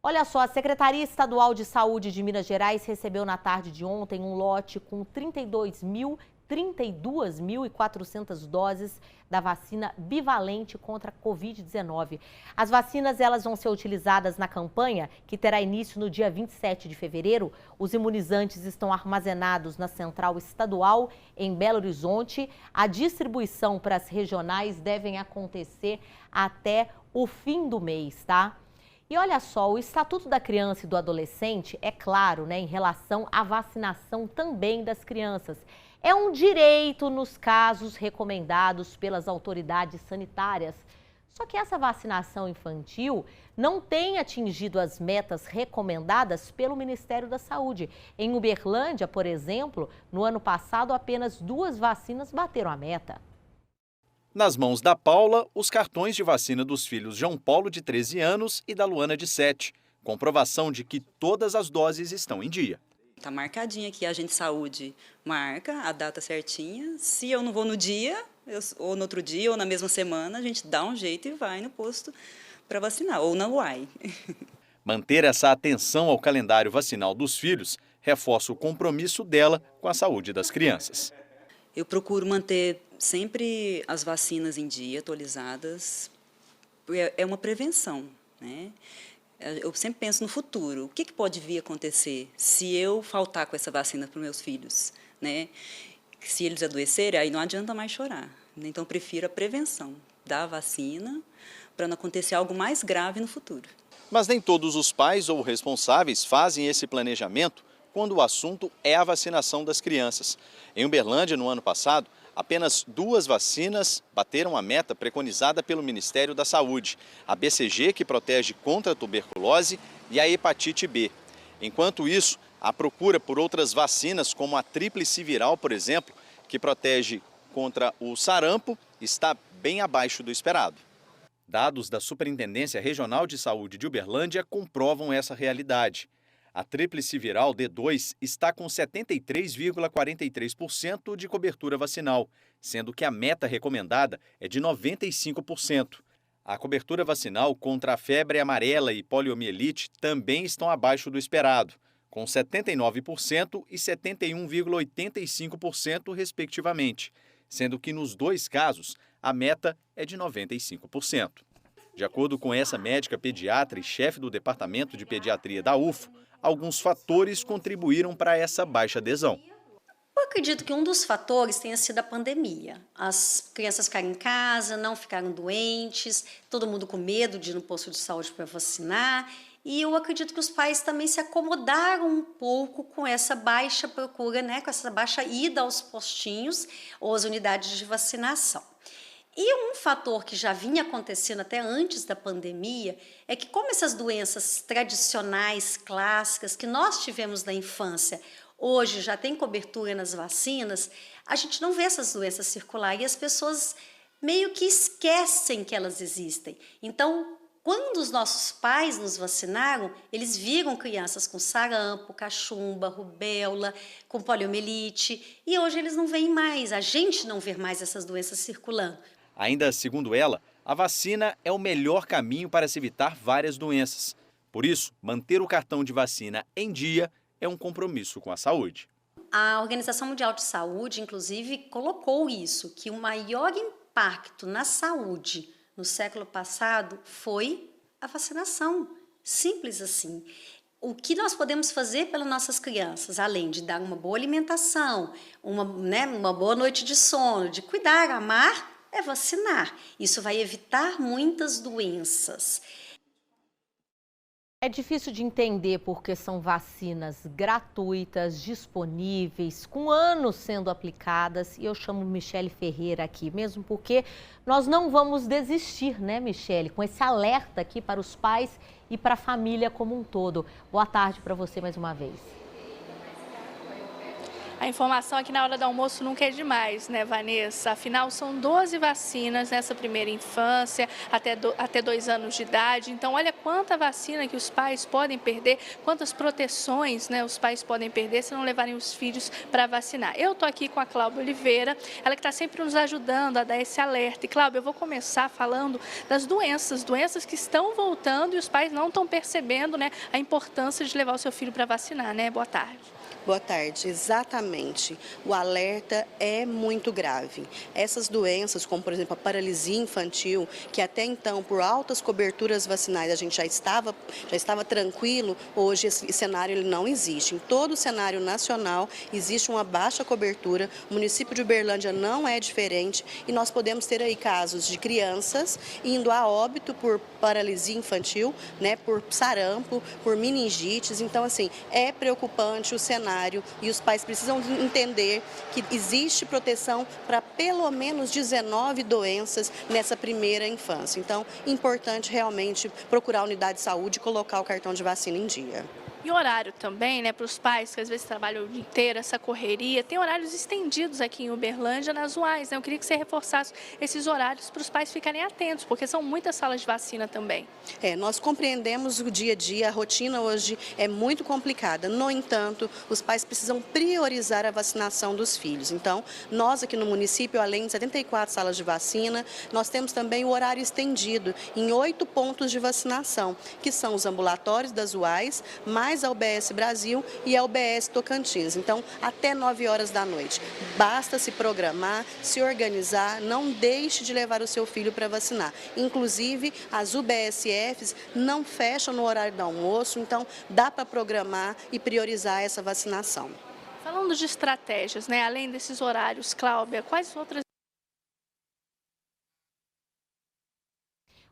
Olha só, a Secretaria Estadual de Saúde de Minas Gerais recebeu na tarde de ontem um lote com 32.400 doses da vacina bivalente contra a Covid-19. As vacinas elas vão ser utilizadas na campanha, que terá início no dia 27 de fevereiro. Os imunizantes estão armazenados na Central Estadual em Belo Horizonte. A distribuição para as regionais deve acontecer até o fim do mês, tá? E olha só, o Estatuto da Criança e do Adolescente é claro, né, em relação à vacinação também das crianças. É um direito nos casos recomendados pelas autoridades sanitárias. Só que essa vacinação infantil não tem atingido as metas recomendadas pelo Ministério da Saúde. Em Uberlândia, por exemplo, no ano passado, apenas 2 vacinas bateram a meta. Nas mãos da Paula, os cartões de vacina dos filhos João Paulo, de 13 anos, e da Luana, de 7. Comprovação de que todas as doses estão em dia. Está marcadinho aqui, a Agente de Saúde marca a data certinha. Se eu não vou no dia, ou no outro dia, ou na mesma semana, a gente dá um jeito e vai no posto para vacinar, ou na UAI. Manter essa atenção ao calendário vacinal dos filhos reforça o compromisso dela com a saúde das crianças. Eu procuro manter sempre as vacinas em dia, atualizadas. É uma prevenção, né? Eu sempre penso no futuro. O que pode vir a acontecer se eu faltar com essa vacina para os meus filhos, né? Se eles adoecerem, aí não adianta mais chorar. Então, eu prefiro a prevenção da vacina para não acontecer algo mais grave no futuro. Mas nem todos os pais ou responsáveis fazem esse planejamento quando o assunto é a vacinação das crianças. Em Uberlândia, no ano passado, apenas 2 vacinas bateram a meta preconizada pelo Ministério da Saúde. A BCG, que protege contra a tuberculose, e a hepatite B. Enquanto isso, a procura por outras vacinas, como a tríplice viral, por exemplo, que protege contra o sarampo, está bem abaixo do esperado. Dados da Superintendência Regional de Saúde de Uberlândia comprovam essa realidade. A tríplice viral D2 está com 73,43% de cobertura vacinal, sendo que a meta recomendada é de 95%. A cobertura vacinal contra a febre amarela e poliomielite também estão abaixo do esperado, com 79% e 71,85% respectivamente, sendo que nos 2 casos a meta é de 95%. De acordo com essa médica pediatra e chefe do Departamento de Pediatria da UFO, alguns fatores contribuíram para essa baixa adesão. Eu acredito que um dos fatores tenha sido a pandemia. As crianças ficaram em casa, não ficaram doentes, todo mundo com medo de ir no posto de saúde para vacinar. E eu acredito que os pais também se acomodaram um pouco com essa baixa procura, né, com essa baixa ida aos postinhos ou às unidades de vacinação. E um fator que já vinha acontecendo até antes da pandemia é que, como essas doenças tradicionais, clássicas, que nós tivemos na infância, hoje já tem cobertura nas vacinas, a gente não vê essas doenças circular e as pessoas meio que esquecem que elas existem. Então, quando os nossos pais nos vacinaram, eles viram crianças com sarampo, cachumba, rubéola, com poliomielite, e hoje eles não veem mais, a gente não vê mais essas doenças circulando. Ainda segundo ela, a vacina é o melhor caminho para se evitar várias doenças. Por isso, manter o cartão de vacina em dia é um compromisso com a saúde. A Organização Mundial de Saúde, inclusive, colocou isso, que o maior impacto na saúde no século passado foi a vacinação. Simples assim. O que nós podemos fazer pelas nossas crianças, além de dar uma boa alimentação, uma boa noite de sono, de cuidar, amar, é vacinar. Isso vai evitar muitas doenças. É difícil de entender porque são vacinas gratuitas, disponíveis, com anos sendo aplicadas. E eu chamo Michele Ferreira aqui, mesmo porque nós não vamos desistir, né, Michele? Com esse alerta aqui para os pais e para a família como um todo. Boa tarde para você mais uma vez. A informação aqui na hora do almoço nunca é demais, né, Vanessa? Afinal, são 12 vacinas nessa primeira infância, até 2 anos de idade. Então, olha quanta vacina que os pais podem perder, quantas proteções, né, os pais podem perder se não levarem os filhos para vacinar. Eu estou aqui com a Cláudia Oliveira, ela que está sempre nos ajudando a dar esse alerta. E, Cláudia, eu vou começar falando das doenças que estão voltando e os pais não estão percebendo, né, a importância de levar o seu filho para vacinar, né? Boa tarde. Boa tarde, exatamente. O alerta é muito grave. Essas doenças, como por exemplo a paralisia infantil, que até então por altas coberturas vacinais a gente já estava tranquilo, hoje esse cenário ele não existe. Em todo o cenário nacional existe uma baixa cobertura, o município de Uberlândia não é diferente e nós podemos ter aí casos de crianças indo a óbito por paralisia infantil, né, por sarampo, por meningites. Então, assim, é preocupante o cenário e os pais precisam entender que existe proteção para pelo menos 19 doenças nessa primeira infância. Então, importante realmente procurar a unidade de saúde e colocar o cartão de vacina em dia. E horário também, né, para os pais que às vezes trabalham o dia inteiro, essa correria, tem horários estendidos aqui em Uberlândia nas UAIs, né? Eu queria que você reforçasse esses horários para os pais ficarem atentos, porque são muitas salas de vacina também. Nós compreendemos o dia a dia, a rotina hoje é muito complicada. No entanto, os pais precisam priorizar a vacinação dos filhos. Então, nós aqui no município, além de 74 salas de vacina, nós temos também o horário estendido em 8 pontos de vacinação, que são os ambulatórios das UAIs, mais a UBS Brasil e a UBS Tocantins. Então, até 9 horas da noite. Basta se programar, se organizar, não deixe de levar o seu filho para vacinar. Inclusive, as UBSFs não fecham no horário do almoço, então dá para programar e priorizar essa vacinação. Falando de estratégias, né, além desses horários, Cláudia, quais outras?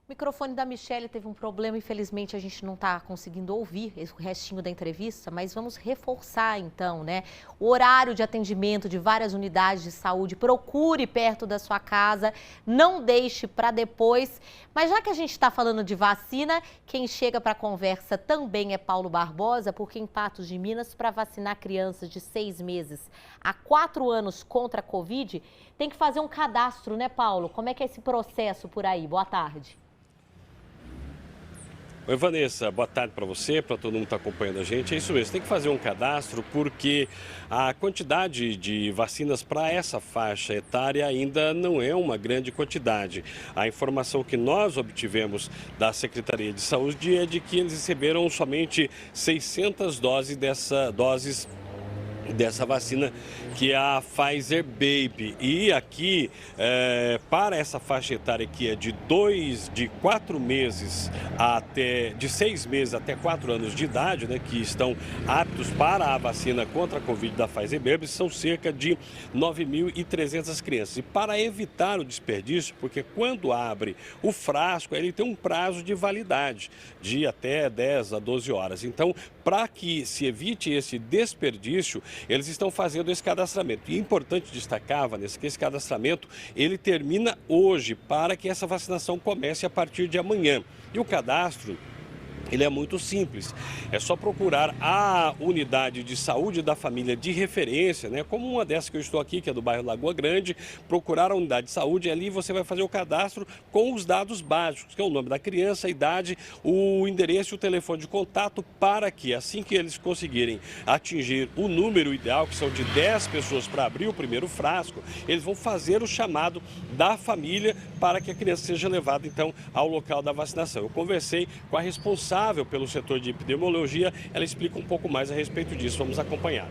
O microfone da Michelle teve um problema, infelizmente a gente não está conseguindo ouvir o restinho da entrevista, mas vamos reforçar então, né? O horário de atendimento de várias unidades de saúde, procure perto da sua casa, não deixe para depois. Mas já que a gente está falando de vacina, quem chega para a conversa também é Paulo Barbosa, porque em Patos de Minas, para vacinar crianças de 6 meses a 4 anos contra a Covid, tem que fazer um cadastro, né, Paulo? Como é que é esse processo por aí? Boa tarde. Oi, Vanessa, boa tarde para você, para todo mundo que está acompanhando a gente. É isso mesmo, tem que fazer um cadastro porque a quantidade de vacinas para essa faixa etária ainda não é uma grande quantidade. A informação que nós obtivemos da Secretaria de Saúde é de que eles receberam somente 600 doses dessa vacina, que é a Pfizer Baby. E aqui, para essa faixa etária que é de 4 meses de 6 meses até 4 anos de idade, né, que estão aptos para a vacina contra a Covid da Pfizer Baby, são cerca de 9.300 crianças. E para evitar o desperdício, porque quando abre o frasco, ele tem um prazo de validade de até 10 a 12 horas. Então, para que se evite esse desperdício, eles estão fazendo esse cadastramento. E é importante destacar, Vanessa, que esse cadastramento ele termina hoje para que essa vacinação comece a partir de amanhã. E o cadastro, ele é muito simples, é só procurar a unidade de saúde da família de referência, né? Como uma dessas que eu estou aqui, que é do bairro Lagoa Grande, procurar a unidade de saúde e ali você vai fazer o cadastro com os dados básicos, que é o nome da criança, a idade, o endereço e o telefone de contato, para que assim que eles conseguirem atingir o número ideal, que são de 10 pessoas para abrir o primeiro frasco, eles vão fazer o chamado da família para que a criança seja levada então ao local da vacinação. Eu conversei com a responsável pelo setor de epidemiologia, ela explica um pouco mais a respeito disso. Vamos acompanhar.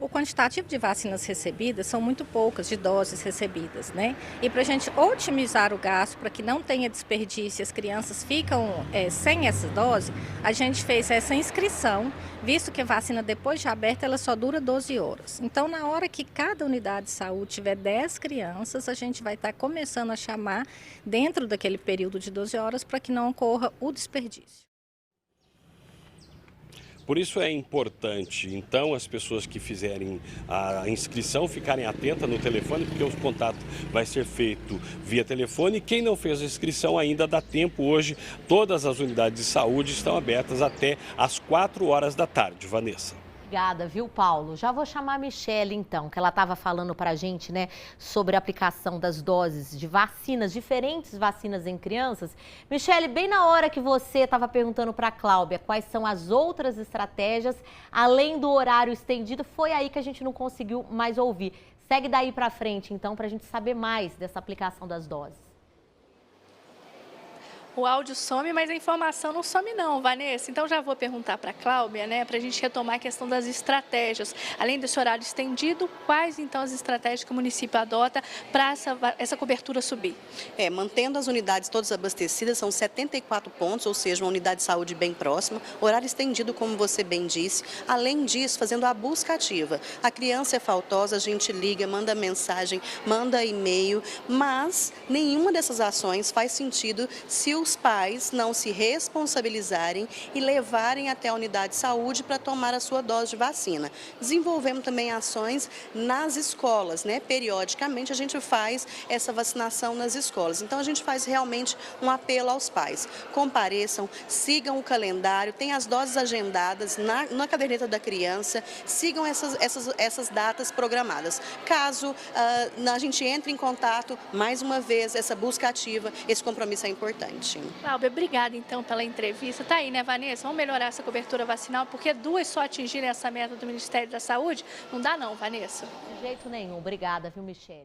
O quantitativo de vacinas recebidas são muito poucas, de doses recebidas, né? E para a gente otimizar o gasto, para que não tenha desperdício, as crianças ficam sem essa dose, a gente fez essa inscrição, visto que a vacina depois de aberta, ela só dura 12 horas. Então, na hora que cada unidade de saúde tiver 10 crianças, a gente vai estar começando a chamar dentro daquele período de 12 horas para que não ocorra o desperdício. Por isso é importante, então, as pessoas que fizerem a inscrição ficarem atentas no telefone, porque o contato vai ser feito via telefone. Quem não fez a inscrição ainda dá tempo hoje. Todas as unidades de saúde estão abertas até às 4 horas da tarde, Vanessa. Obrigada, viu, Paulo? Já vou chamar a Michele, então, que ela estava falando para a gente, né, sobre a aplicação das doses de vacinas, diferentes vacinas em crianças. Michele, bem na hora que você estava perguntando para a Cláudia quais são as outras estratégias, além do horário estendido, foi aí que a gente não conseguiu mais ouvir. Segue daí para frente, então, para a gente saber mais dessa aplicação das doses. O áudio some, mas a informação não some não, Vanessa. Então já vou perguntar para a Cláudia, né, para a gente retomar a questão das estratégias. Além desse horário estendido, quais então as estratégias que o município adota para essa cobertura subir? Mantendo as unidades todas abastecidas, são 74 pontos, ou seja, uma unidade de saúde bem próxima, horário estendido, como você bem disse. Além disso, fazendo a busca ativa. A criança é faltosa, a gente liga, manda mensagem, manda e-mail, mas nenhuma dessas ações faz sentido se os pais não se responsabilizarem e levarem até a unidade de saúde para tomar a sua dose de vacina. Desenvolvemos também ações nas escolas, né? Periodicamente a gente faz essa vacinação nas escolas. Então a gente faz realmente um apelo aos pais. Compareçam, sigam o calendário, tem as doses agendadas na caderneta da criança, sigam essas datas programadas. Caso a gente entre em contato, mais uma vez, essa busca ativa, esse compromisso é importante. Cláudia, obrigada então pela entrevista. Tá aí, né, Vanessa? Vamos melhorar essa cobertura vacinal, porque duas só atingirem essa meta do Ministério da Saúde? Não dá não, Vanessa? De jeito nenhum. Obrigada, viu, Michele?